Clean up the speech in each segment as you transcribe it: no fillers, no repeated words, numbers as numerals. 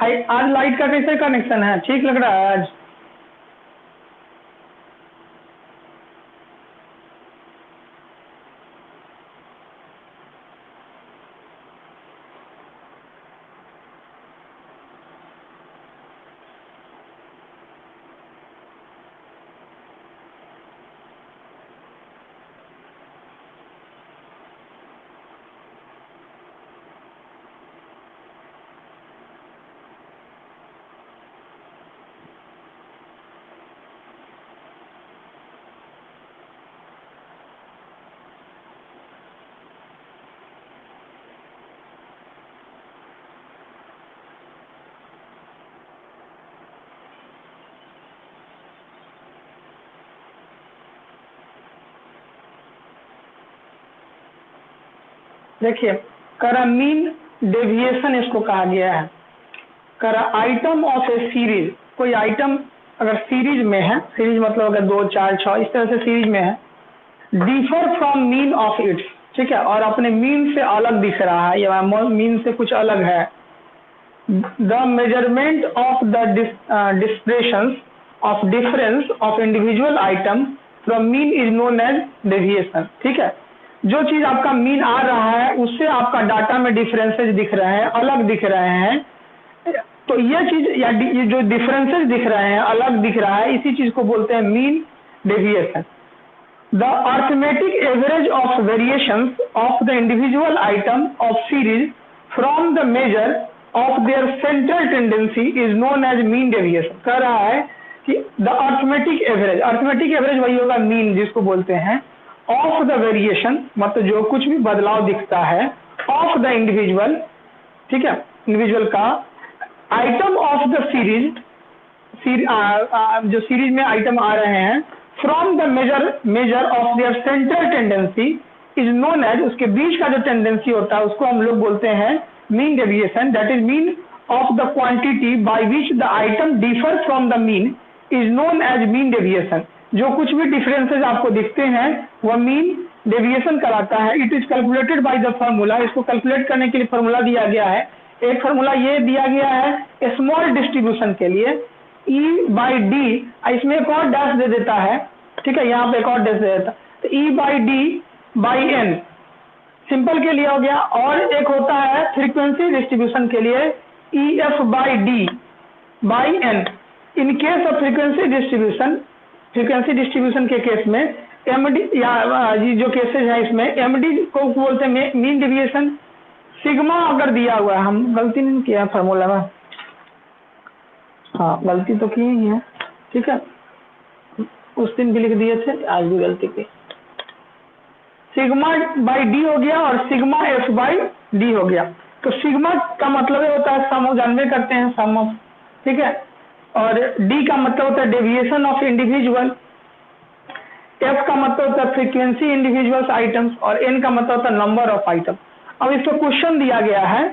आज लाइट का कैसे कनेक्शन है? ठीक लग रहा है आज? देखिए, करा मीन डेविएशन इसको कहा गया है। करा आइटम ऑफ ए सीरीज, कोई आइटम अगर सीरीज में है, सीरीज मतलब अगर 2, 4, 6 इस तरह से सीरीज में है, differ from mean of its, ठीक है, और अपने मीन से अलग दिख रहा है या मीन से कुछ अलग है। The measurement of the dispersion of difference of individual item from mean is known as deviation. ठीक है, जो चीज आपका मीन आ रहा है उससे आपका डाटा में डिफरेंसेस दिख रहे हैं, अलग दिख रहे हैं, तो ये चीज या ये जो डिफरेंसेस दिख रहे हैं, अलग दिख रहा है, इसी चीज को बोलते हैं mean deviation. The arithmetic average of variations of the individual item of series from the measure of their central tendency is known as mean deviation. कह रहा है कि द अर्थमेटिक एवरेज वही होगा मीन जिसको बोलते हैं, ऑफ द वेरिएशन मतलब जो कुछ भी बदलाव दिखता है, ऑफ द इंडिविजुअल, ठीक है, इंडिविजुअल का, आइटम ऑफ द सीरीज, जो सीरीज में आइटम आ रहे हैं, from the measure of their central tendency is known as, उसके बीच का जो टेंडेंसी होता है उसको हम लोग बोलते हैं mean deviation. That is mean of the quantity by which the item differ from the mean is known as mean deviation. जो कुछ भी डिफरेंसेस आपको दिखते हैं वह मीन डेविएशन कराता है। It is calculated by the formula, इसको कैलकुलेट करने के लिए फार्मूला दिया गया है। एक फार्मूला ये दिया गया है स्मॉल डिस्ट्रीब्यूशन के लिए, E बाई डी, इसमें एक और डैश दे देता है, ठीक है, यहाँ पे एक और डैश दे देता है, तो E by D by N simple के लिए हो गया। और एक होता है फ्रीक्वेंसी डिस्ट्रीब्यूशन के लिए EF by D by N. In case of frequency distribution के केस में MD या जो केसेज है इसमें MD को बोलते हैं मीन डेविएशन। सिग्मा अगर दिया हुआ है, हम गलती नहीं किया फार्मूला में, हाँ गलती तो की ही है, ठीक है, उस दिन भी लिख दिए थे, आज भी गलती की। सिग्मा बाई डी हो गया और सिग्मा एफ बाई डी हो गया। तो सिग्मा का मतलब होता है सम ऑफ, जानवे करते हैं सम ऑफ, ठीक है, और डी का मतलब होता है डेविएशन ऑफ इंडिविजुअल, एफ का मतलब होता है फ्रीक्वेंसी इंडिविजुअल्स आइटम्स, और एन का मतलब होता है नंबर ऑफ आइटम। अब इसको क्वेश्चन दिया गया है,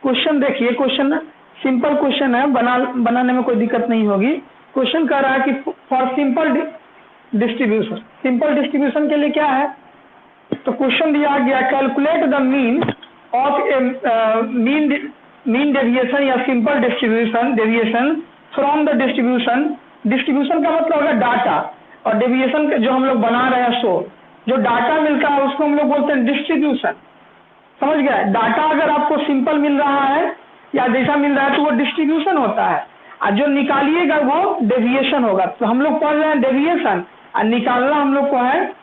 क्वेश्चन देखिए, क्वेश्चन सिंपल क्वेश्चन है, बनाने में कोई दिक्कत नहीं होगी। क्वेश्चन कह रहा है कि फॉर सिंपल डिस्ट्रीब्यूशन के लिए क्या है, तो क्वेश्चन दिया गया calculate the mean of mean deviation या simple deviation from the distribution का मतलब होगा डाटा, और डेविएशन जो हम लोग बना रहे हैं, सो जो डाटा मिलता है उसको हम लोग बोलते हैं डिस्ट्रीब्यूशन। समझ गया? डाटा अगर आपको सिंपल मिल रहा है या जैसा मिल रहा है तो वो डिस्ट्रीब्यूशन होता है, और जो निकालिएगा वो डेविएशन होगा। तो हम लोग पढ़ रहे हैं डेविएशन और निकालना हम लोग को है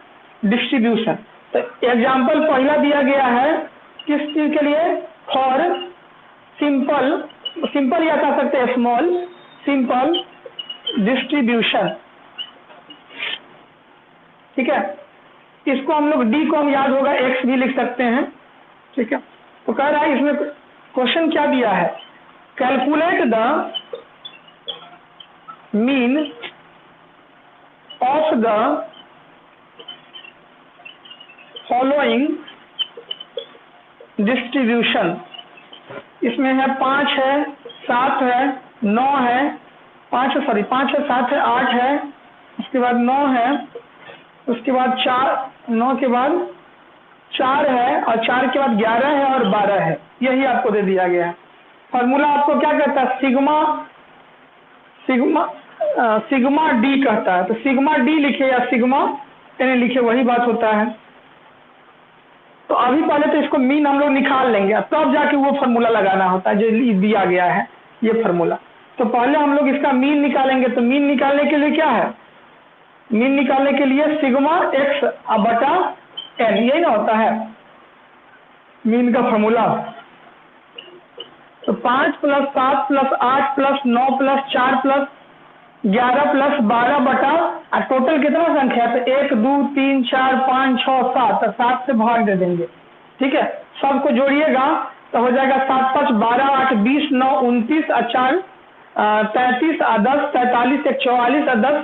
डिस्ट्रीब्यूशन। तो एग्जाम्पल पहला दिया गया है किस चीज के लिए, फॉर सिंपल या कह सकते हैं स्मॉल सिंपल डिस्ट्रीब्यूशन, ठीक है, इसको हम लोग डी को हम याद होगा एक्स भी लिख सकते हैं, ठीक है। तो कह रहा है इसमें क्वेश्चन क्या दिया है, calculate the mean of the following distribution. इसमें है 5 है, 7 है, 9 है, 5 है, 7 है, 8 है, उसके बाद 9 है, उसके बाद 4, 9 के बाद 4 है, और 4 के बाद 11 है और 12 है। यही आपको दे दिया गया है। फॉर्मूला आपको क्या कहता है, सिग्मा सिग्मा सिग्मा डी कहता है। तो सिग्मा डी लिखे या सिग्मा एन लिखे वही बात होता है। तो अभी पहले तो इसको मीन हम लोग निकाल लेंगे, तब जाके वो फार्मूला लगाना होता है जो दिया गया है ये फार्मूला। तो पहले हम लोग इसका मीन निकालेंगे। तो मीन निकालने के लिए क्या है, मीन निकालने के लिए सिग्मा एक्स बटा एन, यही ना होता है मीन का फार्मूला। तो 5 + 7 + 8 + 9 + 4 + 11 + 12 बटा टोटल कितना संख्या है, तो 1 2 3 4 5 6 7, 7 से भाग दे देंगे। ठीक है, सबको जोड़िएगा तो हो जाएगा 7 5 12 8 20 9 29 और 4 33 और 10 43 1 44 और 10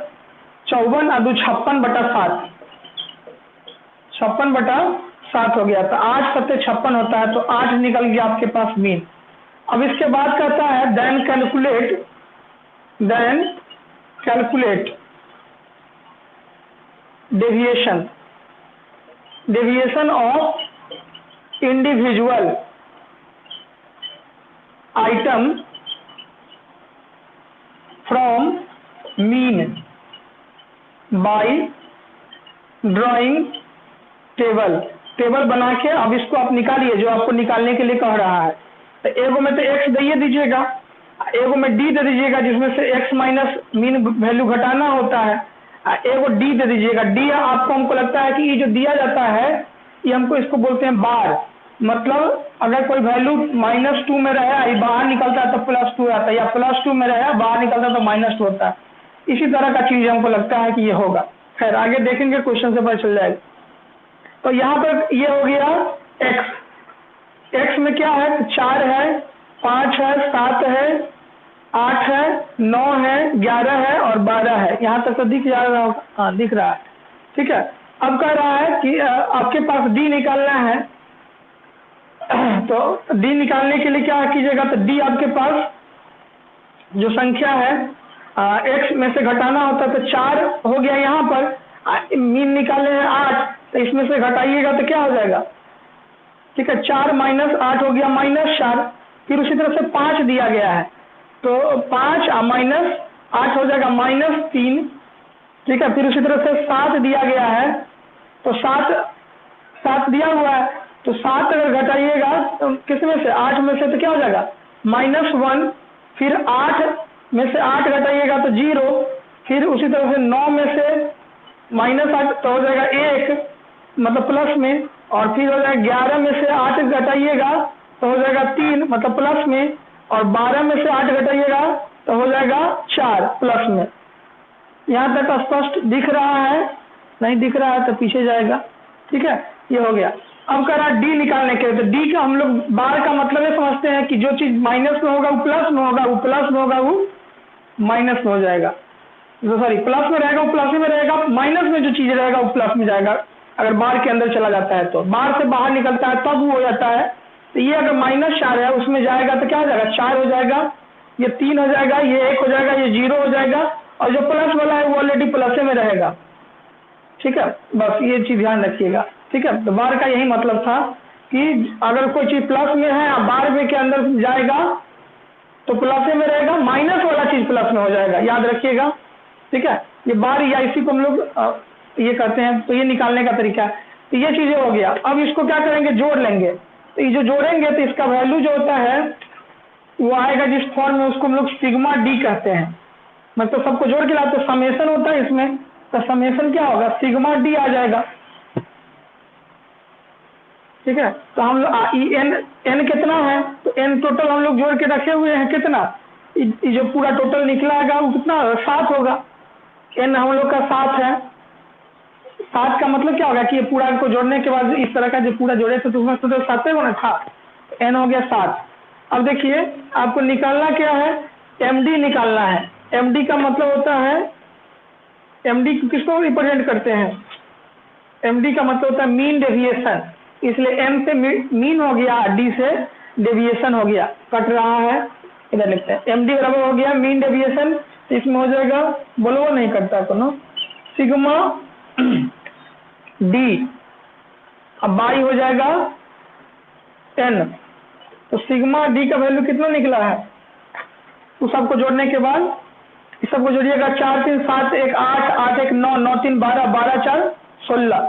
54 और 2 56 बटा 7, 56 बटा 7 हो गया। तो 8 7 56 होता है। तो 8 निकल गया आपके पास मीन। अब इसके बाद कहता है then calculate deviation of individual item from mean by drawing table बना के अब इसको आप निकालिए जो आपको निकालने के लिए कह रहा है। तो एगो में तो एक्स दे दीजिएगा, एगो में डी दे दीजिएगा जिसमें से एक्स माइनस मीन वैल्यू घटाना होता है, एगो डी दे दीजिएगा। डी आपको हमको लगता है कि ये जो दिया जाता है ये हमको इसको बोलते हैं बार। मतलब अगर कोई वैल्यू -2 में रहे, ये बाहर निकलता है तो +2 आता है, या +2 में रहे बाहर निकलता है तो -2 होता है। इसी तरह का चीज हमको लगता है कि ये होगा। खैर आगे देखेंगे, क्वेश्चन से पता चल जाएगा। तो यहाँ पर ये हो गया एक्स में क्या है, 4 है 5 है 7 है 8 है 9 है 11 है और 12 है। यहाँ तक तो दिख जा रहा होगा, हाँ दिख रहा है। ठीक है, अब कह रहा है कि आपके पास डी निकालना है। तो डी निकालने के लिए क्या कीजिएगा, तो डी आपके पास जो संख्या है एक्स में से घटाना होता है। तो 4 हो गया, यहाँ पर मीन निकालने हैं 8, तो इसमें से घटाइएगा तो क्या हो जाएगा, ठीक है 4 - 8 हो गया -4। फिर उसी तरह से 5 दिया गया है तो 5 -8 हो जाएगा -3। ठीक है, फिर उसी तरह से 7 दिया गया है तो 7 दिया हुआ है तो 7 अगर घटाइएगा तो किसमें से, 8 में से, तो क्या हो जाएगा -1। फिर 8 में से 8 घटाइएगा तो 0। फिर उसी तरह से 9 में से -8 तो हो जाएगा 1, मतलब प्लस में। और फिर हो जाएगा 11 में से 8 घटाइएगा तो हो जाएगा 3, मतलब प्लस में। और 12 में से 8 घटाइएगा तो हो जाएगा 4 प्लस में। यहाँ तक स्पष्ट दिख रहा है, नहीं दिख रहा है तो पीछे जाएगा। ठीक है, ये हो गया। अब कह रहा है डी निकालने के लिए। तो डी का हम लोग बार का मतलब ये समझते हैं कि जो चीज माइनस में होगा वो प्लस में होगा, वो प्लस में होगा वो माइनस में हो जाएगा। तो सॉरी, प्लस में रहेगा वो प्लस में रहेगा, माइनस में जो चीज रहेगा वो प्लस में जाएगा। अगर बार के अंदर चला जाता है तो बार से बाहर निकलता है तब वो हो जाता है। तो ये अगर -4 है उसमें जाएगा तो क्या हो जाएगा, 4 हो जाएगा, ये 3 हो जाएगा, ये 1 हो जाएगा, ये 0 हो जाएगा, और जो प्लस वाला है वो ऑलरेडी प्लस में रहेगा। ठीक है, बस ये चीज ध्यान रखिएगा। ठीक है, तो बार का यही मतलब था कि अगर कोई चीज प्लस में है बार में के अंदर जाएगा तो प्लस में रहेगा, माइनस वाला चीज प्लस में हो जाएगा, याद रखिएगा। ठीक है, ये बार या इसी को हम लोग ये करते हैं। तो ये निकालने का तरीका है। तो ये चीजें हो गया। अब इसको क्या करेंगे, जोड़ लेंगे। तो ये जो जोड़ेंगे तो इसका वैल्यू जो होता है वो आएगा जिस फॉर्म में, उसको हम लोग सिग्मा डी कहते हैं। मतलब सबको जोड़ के लाते, समेशन होता है इसमें, तो समेशन क्या होगा, सिग्मा डी आ जाएगा। ठीक है, तो हम लोग एन कितना है, तो एन टोटल हम लोग जोड़ के रखे हुए हैं कितना, जो पूरा टोटल निकला वो कितना 7 होगा। एन हम लोग का 7 है। 7 का मतलब क्या होगा कि ये पूरा को जोड़ने के बाद इस तरह का जो पूरा जोड़े थे तो उसमें तो 7 होना था, एन हो गया 7। अब देखिए आपको निकालना क्या है, एमडी निकालना है। एमडी का मतलब होता है, एमडी किसको रिप्रेजेंट करते हैं, एमडी का मतलब होता है मीन डेविएशन। इसलिए एम से मीन हो गया, डी से डेविएशन हो गया, कट रहा है, इधर लिखते हैं एमडी बराबर हो गया मीन डेविएशन। तो इसमें हो जाएगा, बोलो नहीं करता कोनो, सिग्मा डी, अब बाई हो जाएगा एन, तो सिग्मा डी का वैल्यू कितना निकला है, तो सबको जोड़ने के बाद इस सबको जोड़िएगा, 4 3 7 1 8 8 1 9 9 3 12 12 4 16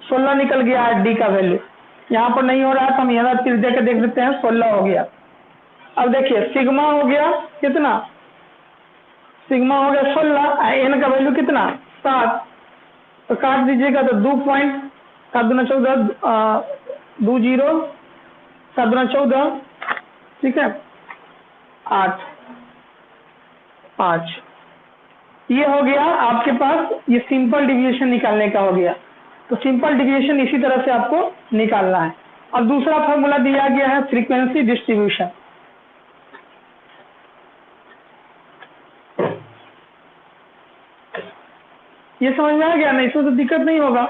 16 निकल गया है डी का वैल्यू। यहाँ पर नहीं हो रहा है तो हम यहाँ तीर दे के देख लेते हैं, 16 हो गया। अब देखिए सिग्मा हो गया कितना, सिग्मा हो गया 16, एन का वैल्यू कितना 7, तो काट दीजिएगा तो 2 पॉइंट 7 दूना 14 2 0 7 दूना 14, ठीक है 8 5, ये हो गया आपके पास, ये सिंपल डिविएशन निकालने का हो गया। तो सिंपल डिविएशन इसी तरह से आपको निकालना है। अब दूसरा फॉर्मूला दिया गया है फ्रीक्वेंसी डिस्ट्रीब्यूशन। ये समझ में आ गया ना, इसमें तो दिक्कत नहीं होगा।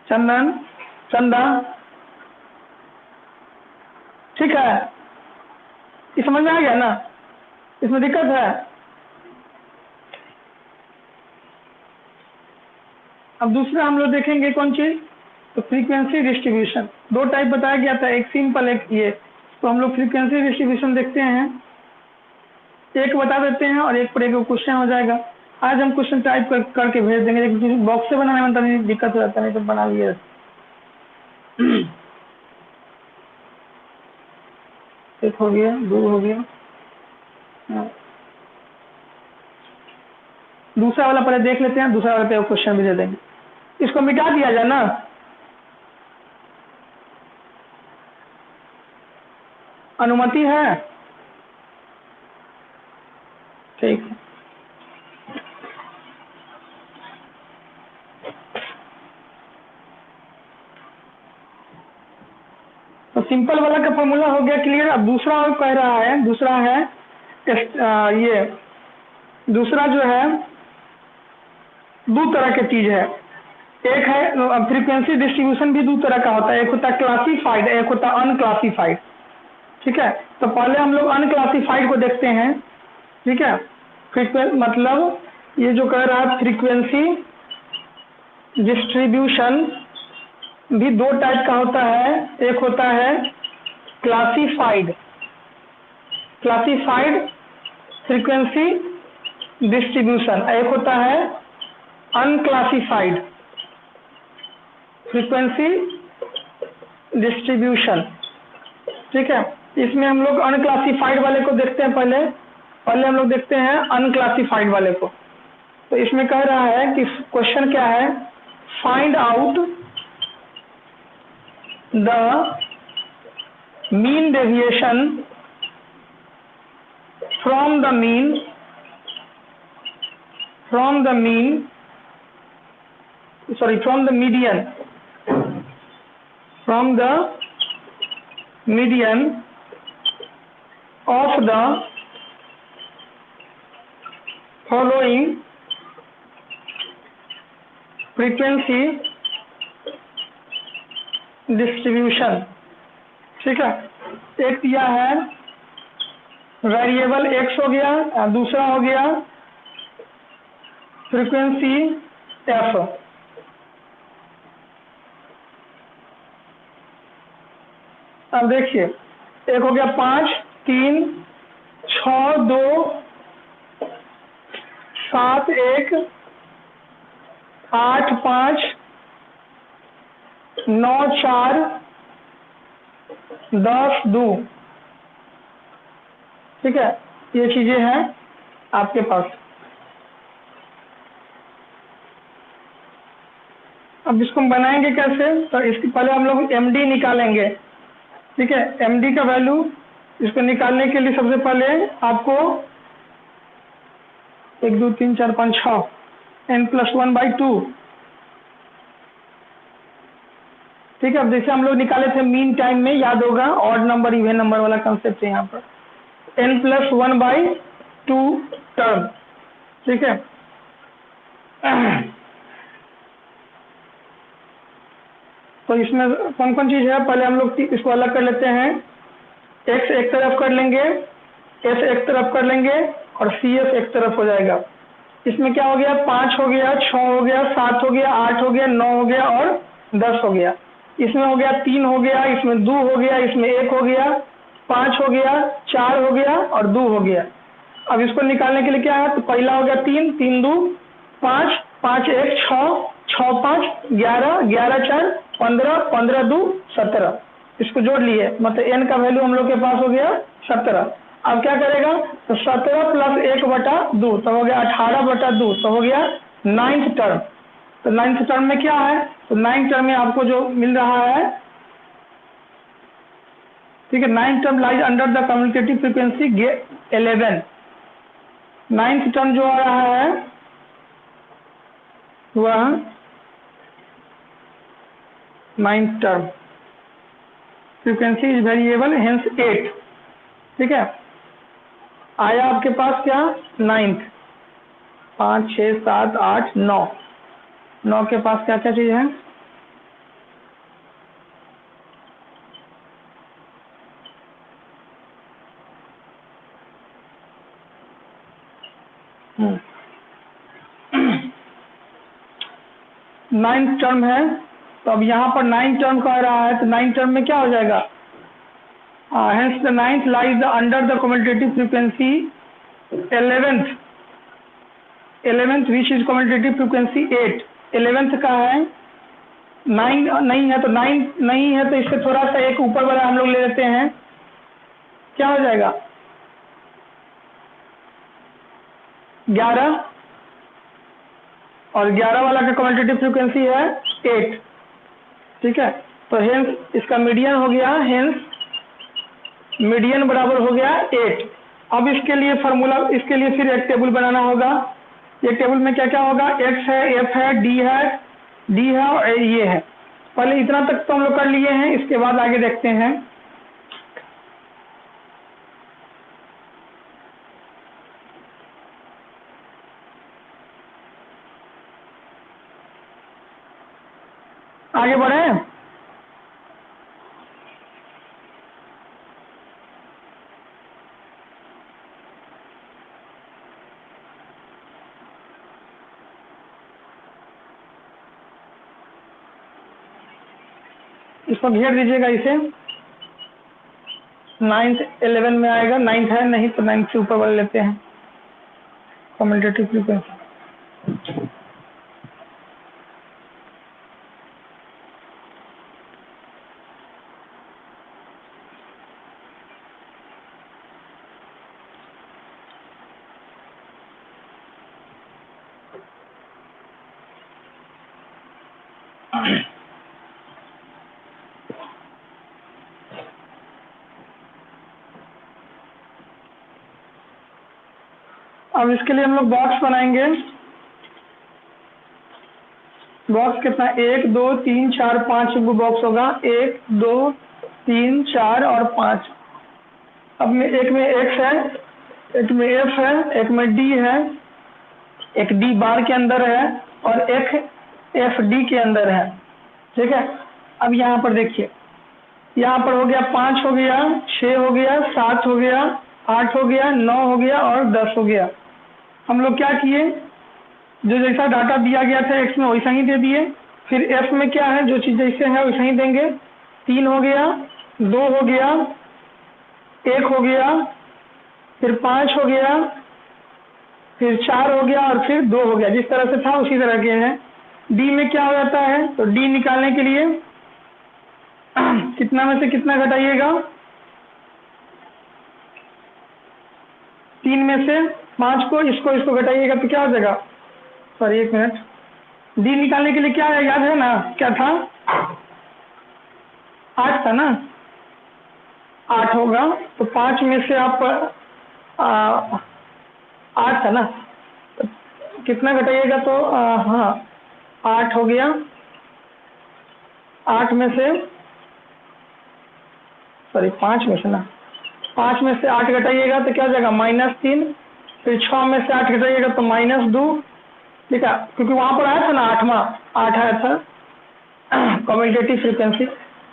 चंदन चंदा ठीक है, ये समझ में आ गया ना, इसमें दिक्कत है। अब दूसरा हम लोग देखेंगे कौन चीज, तो फ्रीक्वेंसी डिस्ट्रीब्यूशन। दो टाइप बताया गया था, एक सिंपल एक ये, तो हम लोग फ्रीक्वेंसी डिस्ट्रीब्यूशन देखते हैं, एक बता देते हैं और एक पर एक क्वेश्चन हो जाएगा। आज हम क्वेश्चन टाइप करके भेज देंगे, लेकिन बॉक्स से बनाने में तो दिक्कत हो जाता है, नहीं तो बना लिए। एक हो गया, 2 हो गया, दूसरा वाला पहले देख लेते हैं, दूसरा वाला पे क्वेश्चन भी दे देंगे। इसको मिटा दिया जाए ना, अनुमति है? ठीक है, तो सिंपल वाला का फॉर्मूला हो गया क्लियर। अब दूसरा कह रहा है, दूसरा है ये दूसरा जो है दो तरह की चीज है। एक है फ्रीक्वेंसी डिस्ट्रीब्यूशन भी दो तरह का होता है, एक होता है क्लासिफाइड, एक होता है अनक्लासिफाइड। ठीक है, तो पहले हम लोग अनक्लासिफाइड को देखते हैं। ठीक है, मतलब ये जो कह रहा है फ्रीक्वेंसी डिस्ट्रीब्यूशन भी दो टाइप का होता है, एक होता है क्लासिफाइड फ्रीक्वेंसी डिस्ट्रीब्यूशन, एक होता है अनक्लासिफाइड फ्रीक्वेंसी डिस्ट्रीब्यूशन। ठीक है, इसमें हम लोग अनक्लासिफाइड वाले को देखते हैं, पहले हम लोग देखते हैं अनक्लासिफाइड वाले को। तो इसमें कह रहा है कि क्वेश्चन क्या है, find out the mean deviation from the median of the following frequency distribution। ठीक है, एक दिया है वेरिएबल x हो गया, दूसरा हो गया फ्रीक्वेंसी f। अब देखिए, एक हो गया 5 3 6 2 7 1 8 5 9 4 10 2। ठीक है, ये चीजें हैं आपके पास। अब इसको हम बनाएंगे कैसे, तो इसके पहले हम लोग एमडी निकालेंगे। ठीक है, एमडी का वैल्यू इसको निकालने के लिए सबसे पहले आपको 1 2 3 4 5 6 n+1/2। ठीक है, अब जैसे हम लोग निकाले थे मीन टाइम में, याद होगा ऑड नंबर इवन नंबर वाला कंसेप्ट है यहाँ पर, n+1/2 टर्म। ठीक है, तो इसमें कौन कौन चीज है, पहले हम लोग इसको अलग कर लेते हैं। x एक तरफ कर लेंगे, s एक तरफ कर लेंगे और cs एक तरफ हो जाएगा। इसमें क्या हो गया, 5 हो गया, 6 हो गया, 7 हो गया, 8 हो गया, 9 हो गया और 10 हो गया। इसमें हो गया 3 हो गया, इसमें 2 हो गया, इसमें 1 हो गया, 5 हो गया, 4 हो गया और 2 हो गया। अब इसको निकालने के लिए क्या है, तो पहला हो गया 3, 3 2 5, 5 1 6, 6 5 11, 11 4 15, 15 2 17। इसको जोड़ लिए, मतलब n का वैल्यू हम लोग के पास हो गया 17। अब क्या करेगा, तो 17 प्लस 1/2 तो हो गया 18/2, तो हो गया 9th टर्म। तो 9th टर्म में क्या है, तो 9th टर्म में आपको जो मिल रहा है, ठीक है, 9th term lies under the communicative frequency 11। 9th term जो आ रहा है वह 9th term frequency is variable hence 8, ठीक है। आया आपके पास क्या, 9th, 5 6 7 8 9, 9 के पास क्या क्या चीज है, नाइन्थ टर्म है। तो अब यहाँ पर 9th टर्म कह रहा है, तो 9th टर्म में क्या हो जाएगा, hence the 9th lies the under the commutative frequency 11th which is commutative frequency 8। 11th का है, 9 नहीं है, तो 9 नहीं है, तो इससे थोड़ा सा एक ऊपर वाला हम लोग ले लेते हैं, क्या हो जाएगा 11, और 11 वाला का कम्युटेटिव फ्रीक्वेंसी है 8, ठीक है। तो हेंस इसका मीडियन हो गया, हेंस मीडियन बराबर हो गया 8। अब इसके लिए फार्मूला, इसके लिए फिर एक टेबल बनाना होगा। ये टेबल में क्या क्या होगा, x है, f है, d है और ये है। पहले इतना तक तो हम लोग कर लिए हैं, इसके बाद आगे देखते हैं। आगे बढ़े, इसको घेर दीजिएगा इसे। 9th 11 में आएगा, 9th है नहीं तो 9th से ऊपर वाले लेते हैं कम्युटेटिव फ्रीक्वेंसी। अब इसके लिए हम लोग बॉक्स बनाएंगे। बॉक्स कितना, 1 2 3 4 5 बॉक्स होगा, 1 2 3 4 और 5। अब में एक में x है, एक में f है, एक में d है, एक d बार के अंदर है और एक f d के अंदर है, ठीक है। अब यहाँ पर देखिए, यहाँ पर हो गया 5 हो गया, 6 हो गया, 7 हो गया, 8 हो गया, 9 हो गया और 10 हो गया। हम लोग क्या किए, जो जैसा डाटा दिया गया था x में वैसा ही दे दिए। फिर f में क्या है, जो चीज़ जैसे है वैसा ही देंगे। 3 हो गया, 2 हो गया, 1 हो गया, फिर 5 हो गया, फिर 4 हो गया और फिर 2 हो गया। जिस तरह से था उसी तरह के हैं। डी में क्या हो जाता है, तो डी निकालने के लिए कितना में से कितना घटाइएगा, 3 में से 5 को, इसको घटाइएगा तो क्या हो जाएगा, सॉरी 1 मिनट, डी निकालने के लिए क्या है, याद है ना, क्या था, 8 था ना, 8 होगा, तो 5 में से आप 8 था ना, तो कितना घटाइएगा, तो हाँ 8 हो गया, 8 में से, सॉरी 5 में से ना, 5 में से 8 घटाइएगा तो क्या हो जाएगा, -3। फिर 6 में से 8 घटाइएगा तो -2, ठीक है, क्योंकि वहाँ पर आया था ना 8 आया था कम्युटेटिव फ्रीक्वेंसी।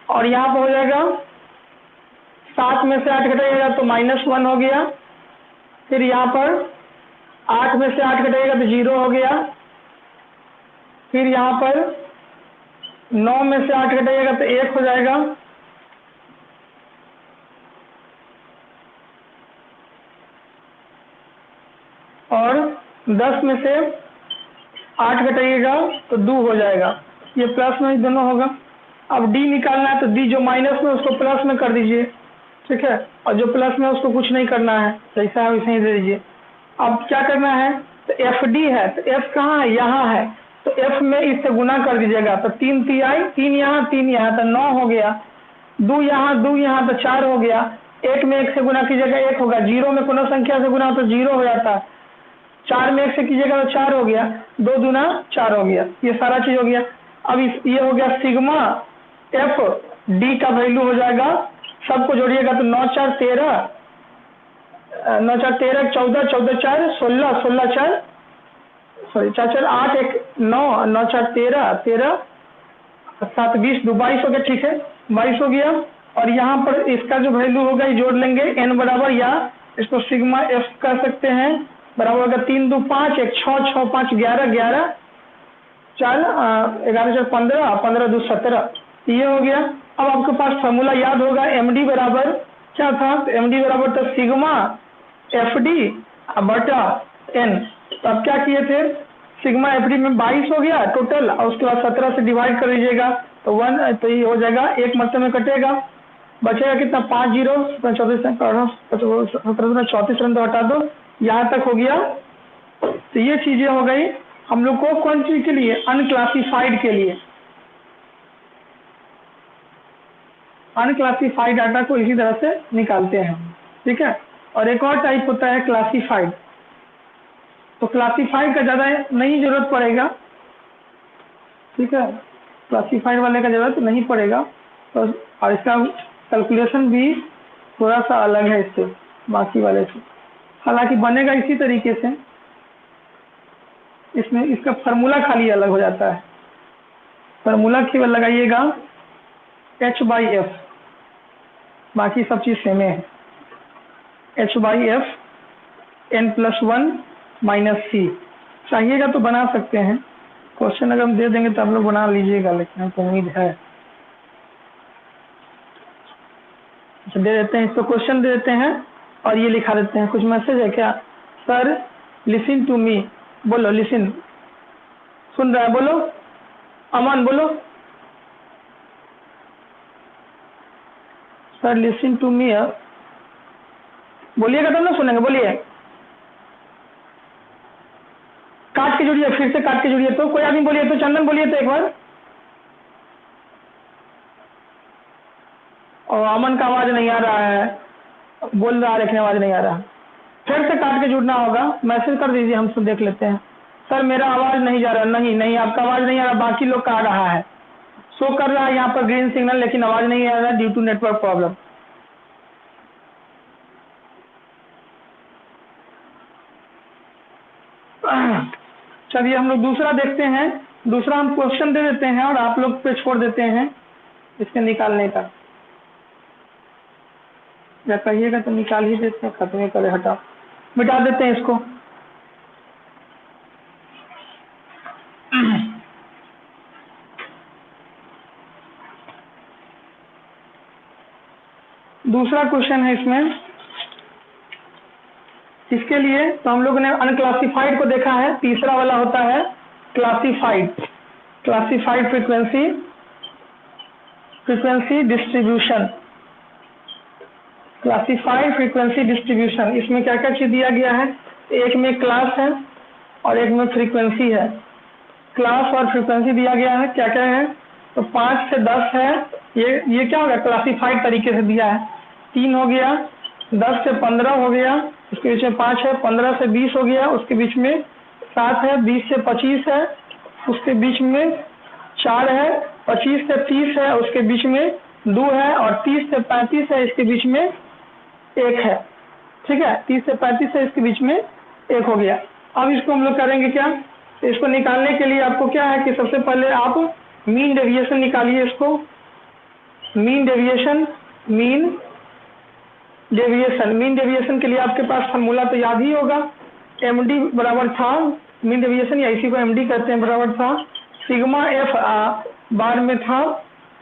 और यहाँ पर हो जाएगा 7 में से 8 घटाइएगा तो -1 हो गया। फिर यहाँ पर 8 में से 8 कटेगा तो 0 हो गया। फिर यहाँ पर 9 में से 8 कटेगा तो 1 हो जाएगा। और 10 में से 8 कटेगा तो 2 हो जाएगा। ये प्लस में दोनों होगा। अब डी निकालना है तो डी जो माइनस में उसको प्लस में कर दीजिए, ठीक है, और जो प्लस में उसको कुछ नहीं करना है, जैसा है वैसे ही दे दीजिए। अब क्या करना है, तो एफ डी है, तो एफ कहाँ है, यहाँ है, तो एफ में इससे गुना कर दीजिएगा। तो 3 3 आई, 3 यहाँ 3 यहाँ, तो 9 हो गया। 2 यहाँ तो 4 हो गया। 1 में 1 से गुना कीजिएगा 1 होगा। 0 में कोनो संख्या से गुना तो 0 हो जाता है। 4 में 1 से कीजिएगा तो 4 हो गया। 2 दूना 4 हो गया। ये सारा चीज हो गया। अब ये हो गया सिग्मा एफ डी का वैल्यू हो जाएगा। सबको जोड़िएगा तो 9 4 13, 9 4 13, 14 14 4 16, 16 4 सॉरी 4 4 8 1 9, 9 4 13 13 7 20 2 22 हो गया, ठीक है, 22 हो गया। और यहाँ पर इसका जो वैल्यू होगा ये जोड़ लेंगे एन बराबर, या इसको सिग्मा एफ कर सकते हैं, बराबर होगा 3 2 5 1 6 6 5 11 11 4 11 4 15 15 2 17, ये हो गया। अब आपके पास फॉर्मूला याद होगा, एम डी बराबर क्या था, एम डी बराबर था सिग्मा एफ डी बटा एन। तो अब क्या किए थे, सिग्मा एफ डी में 22 हो गया टोटल, और उसके बाद 17 से डिवाइड कर दीजिएगा तो 1, तो ये हो जाएगा, एक मतलब में कटेगा, बचेगा कितना 5 0 34 17 34 रन तो हटा दो, यहाँ तक हो गया। तो ये चीजें हो गई हम लोग को कौन चीज के लिए, अनक्लासिफाइड के लिए। अनक्लासिफाइड डाटा को इसी तरह से निकालते हैं, ठीक है। और एक और टाइप होता है क्लासिफाइड। तो क्लासिफाइड का ज़्यादा नहीं जरूरत पड़ेगा, ठीक है, क्लासिफाइड वाले का जरूरत नहीं पड़ेगा। तो और इसका कैलकुलेशन भी थोड़ा सा अलग है इससे बाकी वाले से, हालांकि बनेगा इसी तरीके से, इसमें इसका फार्मूला खाली अलग हो जाता है। फार्मूला केवल लगाइएगा h/f, बाकी सब चीज़ सेम है। h/f n+1 - c चाहिएगा तो बना सकते हैं, क्वेश्चन अगर हम दे देंगे तो आप लोग बना लीजिएगा, लेकिन हमको उम्मीद है। अच्छा दे देते हैं, इसको क्वेश्चन दे देते हैं और ये लिखा देते हैं। कुछ मैसेज है क्या, सर लिसन टू मी, बोलो लिसन, सुन रहा है बोलो, अमन बोलो, सर लिसन टू मी, बोलिएगा तब ना सुनेंगे, बोलिए। काट के जुड़िए, फिर से काट के जुड़िए, तो कोई आदमी बोलिए, तो चंदन बोलिए तो एक बार। और अमन का आवाज नहीं आ रहा है, बोल रहा है लेकिन आवाज नहीं आ रहा। फिर से काट के जुड़ना होगा, मैसेज कर दीजिए, हम सब देख लेते हैं। सर मेरा आवाज नहीं जा रहा, नहीं आपका आवाज नहीं आ रहा, बाकी लोग का आ रहा है, शो कर रहा है यहाँ पर ग्रीन सिग्नल, लेकिन आवाज नहीं आ रहा ड्यू टू नेटवर्क प्रॉब्लम। चलिए हम लोग दूसरा देखते हैं। दूसरा हम क्वेश्चन दे देते हैं और आप लोग पे छोड़ देते हैं इसके निकालने का, या कहिएगा तो निकाल ही देते हैं, खत्म ही करे, हटा मिटा देते हैं इसको। दूसरा क्वेश्चन है इसमें, इसके लिए तो हम लोगों ने अनक्लासिफाइड को देखा है, तीसरा वाला होता है classified. Classified frequency distribution, classified frequency distribution. इसमें क्या क्या चीज दिया गया है, एक में क्लास है और एक में फ्रीक्वेंसी है। क्लास और फ्रीक्वेंसी दिया गया है, क्या क्या है, तो 5 से 10 है, ये क्या होगा, क्लासिफाइड तरीके से दिया है। 3 हो गया, 10 से 15 हो गया, उसके बीच में 5 है, 15 से 20 हो गया, उसके बीच में 7 है, 20 से 25 है, उसके बीच में 4 है, 25 से 30 है, उसके बीच में 2 है, और 30 से 35 है, इसके बीच में 1 है, ठीक है, 30 से 35 है, इसके बीच में 1 हो गया। अब इसको हम लोग करेंगे क्या, इसको निकालने के लिए आपको क्या है कि सबसे पहले आप मीन डेविएशन निकालिए। इसको मीन डेविएशन के लिए आपके पास फार्मूला तो याद ही होगा, एमडी बराबर था, मीन डेविएशन या इसी को एमडी कहते हैं, बराबर था सिग्मा एफ बार में था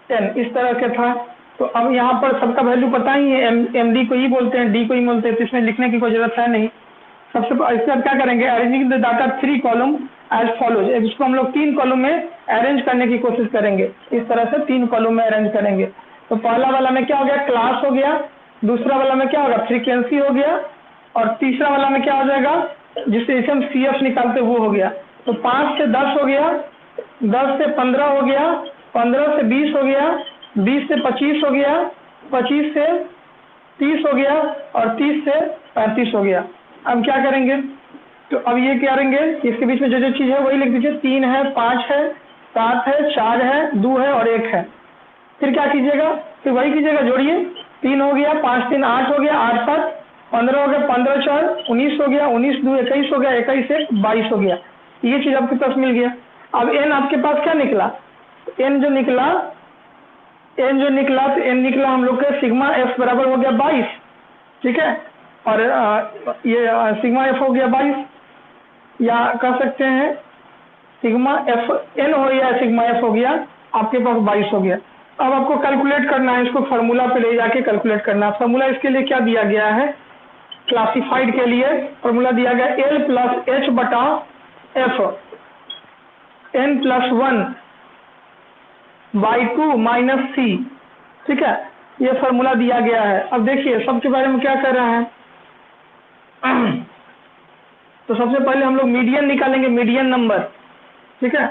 एन, इस तरह के था। तो अब यहाँ पर सबका वैल्यू पता ही है, एम डी को ही बोलते हैं, डी को ही बोलते हैं, तो इसमें लिखने की कोई जरूरत है नहीं। सबसे इसके बाद क्या करेंगे, arranging the data 3 column as follows, इसको हम लोग 3 कॉलम में अरेंज करने की कोशिश करेंगे, इस तरह से 3 कॉलम में अरेंज करेंगे। तो पहला वाला में क्या हो गया, क्लास हो गया, दूसरा वाला में क्या होगा, फ्रीक्वेंसी हो गया, और तीसरा वाला में क्या हो जाएगा, जिससे हम सी एफ निकालते वो हो गया। तो 5 से 10 हो गया, 10 से 15 हो गया, 15 से 20 हो गया, 20 से 25 हो गया, 25 से 30 हो गया, और 30 से 35 हो गया। अब क्या करेंगे, तो अब ये क्या करेंगे, इसके बीच में जो जो चीज़ है वही लिख दीजिए, 3 है, 5 है, 7 है, 4 है, 2 है और 1 है। फिर क्या कीजिएगा, फिर वही कीजिएगा, जोड़िए, 3 हो गया, 5 3 8 हो गया, 8 7 15 हो गया, 15 4 19 हो गया, 19 2 21 हो गया, 21 1 22 हो गया। ये चीज़ आपके पास मिल गया। अब एन आपके पास क्या निकला, एन जो निकला तो एन निकला हम लोग का सिग्मा एफ बराबर हो गया 22, ठीक है, और ये सिग्मा एफ हो गया 22, या कह सकते हैं सिग्मा एफ एन हो गया, सिग्मा एफ हो गया आपके पास 22 हो गया। अब आपको कैलकुलेट करना है, इसको फार्मूला पे ले जाके कैलकुलेट करना है। फार्मूला इसके लिए क्या दिया गया है, क्लासिफाइड के लिए फार्मूला दिया गया एल प्लस एच बटा F N plus 1 by 2 minus C, ठीक है, ये फार्मूला दिया गया है। अब देखिए सबके बारे में क्या कर रहा है, तो सबसे पहले हम लोग मीडियन निकालेंगे, मीडियन नंबर, ठीक है,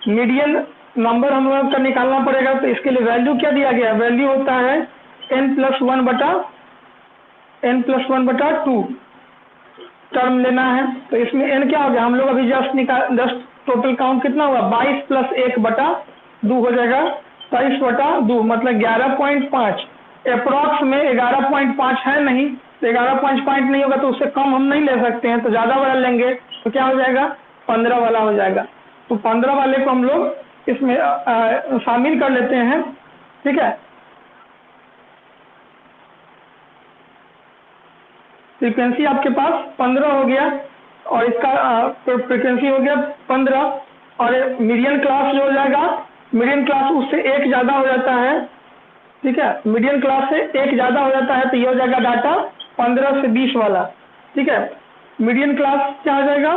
मीडियन नंबर हम लोग का निकालना पड़ेगा। तो इसके लिए वैल्यू क्या दिया गया, वैल्यू होता है n प्लस 1 बटा 2 टर्म लेना है। तो इसमें n क्या हो गया, हम लोग अभी जस्ट टोटल काउंट कितना होगा, 22 प्लस 1 बटा 2 हो जाएगा, 22 बटा 2 मतलब 11.5, अप्रॉक्स में 11.5 है नहीं, तो 11.5 नहीं होगा तो उससे कम हम नहीं ले सकते हैं, तो ज़्यादा वाला लेंगे तो क्या हो जाएगा, 15 वाला हो जाएगा। तो 15 वाले को हम लोग इसमें शामिल कर लेते हैं, ठीक है। फ्रीक्वेंसी आपके पास 15 हो गया, और इसका फ्रीक्वेंसी हो गया 15, और मीडियन क्लास जो हो जाएगा, मीडियन क्लास उससे 1 ज़्यादा हो जाता है, ठीक है, मीडियन क्लास से 1 ज़्यादा हो जाता है, तो ये हो जाएगा डाटा 15 से 20 वाला, ठीक है। मीडियन क्लास क्या हो जाएगा,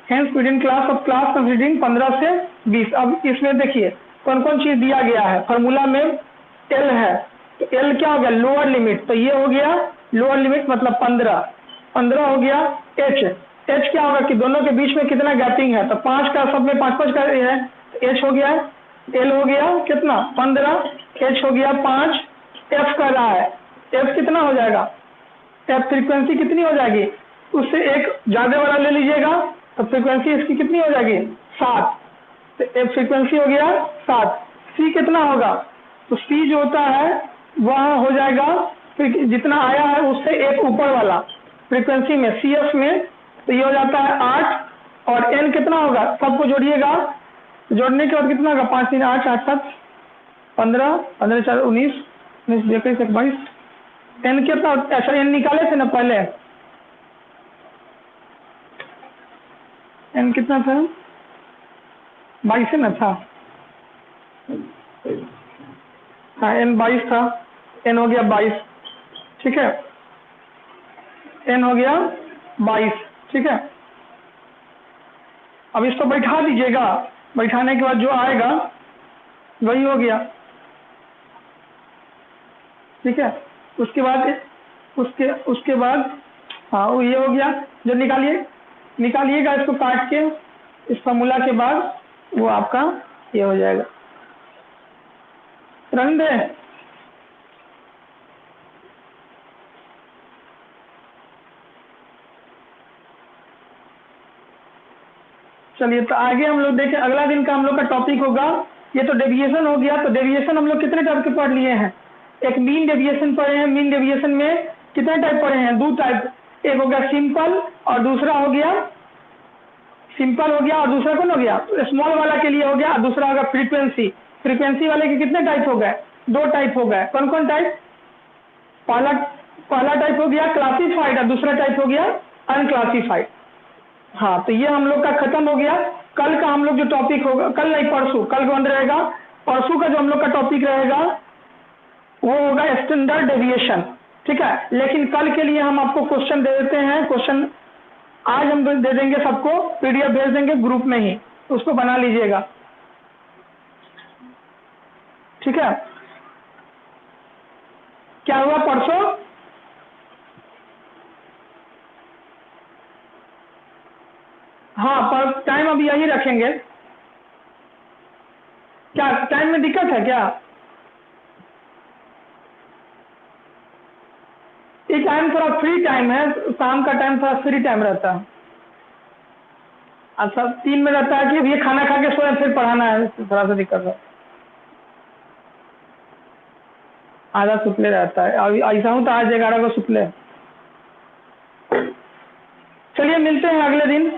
hence median class of class considering 15 से 20। अब इसमें देखिए कौन कौन चीज़ दिया गया है, फार्मूला में एल है, तो एल क्या हो गया, लोअर लिमिट, तो ये हो गया लोअर लिमिट मतलब 15 हो गया। एच क्या होगा कि दोनों के बीच में कितना गैपिंग है, तो 5 का सब में 5 का है, एच हो गया, एल हो गया कितना 15, एच हो गया 5, एफ कर रहा है, एफ कितना हो जाएगा, एफ फ्रीक्वेंसी कितनी हो जाएगी, उससे 1 ज़्यादा वाला ले लीजिएगा, तो फ्रीक्वेंसी इसकी कितनी हो जाएगी 7, तो एफ फ्रीक्वेंसी हो गया 7। सी कितना होगा, तो सी जो होता है वह हो जाएगा फिर जितना आया है उससे 1 ऊपर वाला फ्रीक्वेंसी में, सी एफ में, तो ये हो जाता है 8, और एन कितना होगा, सबको जोड़िएगा, जोड़ने के बाद कितना होगा, 5 3 8 8 7 15 15 4 19 19 21 22, एन कितना, ऐसा एन निकाले थे ना पहले, एन कितना था, 22 ना था, हाँ एन 22 था, एन हो गया 22, ठीक है, एन हो गया 22, ठीक है। अब इसको बैठा दीजिएगा, बैठाने के बाद जो आएगा वही हो गया, ठीक है। उसके बाद हाँ वो ये हो गया, जो निकालिएगा इसको काट के, इस फार्मूला के बाद वो आपका ये हो जाएगा। रन दे, चलिए तो आगे हम लोग देखें, अगला दिन का हम लोग का टॉपिक होगा, ये तो डेविएशन हो गया। तो डेविएशन हम लोग कितने टाइप के पढ़ लिए हैं, एक मीन डेविएशन पढ़े हैं, मीन डेविएशन में कितने टाइप पढ़े हैं, 2 टाइप, एक हो गया सिंपल और दूसरा हो गया और दूसरा कौन हो गया, स्मॉल वाला के लिए हो गया, और दूसरा होगा फ्रीक्वेंसी वाले के कितने टाइप हो गए, 2 टाइप हो गए। कौन कौन टाइप, पहला टाइप हो गया क्लासिफाइड और दूसरा टाइप हो गया अनक्लासिफाइड, हाँ, तो ये हम लोग का खत्म हो गया। कल का हम लोग जो टॉपिक होगा, कल नहीं परसों, कल कौन रहेगा, परसों का जो हम लोग का टॉपिक रहेगा वो होगा स्टैंडर्ड डेविएशन। ठीक है, लेकिन कल के लिए हम आपको क्वेश्चन दे देते हैं। क्वेश्चन आज हम दे देंगे सबको, पीडीएफ भेज देंगे ग्रुप में ही, उसको बना लीजिएगा। ठीक है, क्या हुआ परसों? हाँ, पर टाइम अभी यही रखेंगे। क्या टाइम में दिक्कत है क्या? ये टाइम थोड़ा फ्री टाइम है, शाम का टाइम थोड़ा फ्री टाइम रहता है। अच्छा, 3 में रहता है कि ये खाना खा के सोए फिर पढ़ाना है, तो थोड़ा सा दिक्कत है। आधा सुपले रहता है, अभी ऐसा हूँ तो आज 11 को सुपले। चलिए मिलते हैं अगले दिन।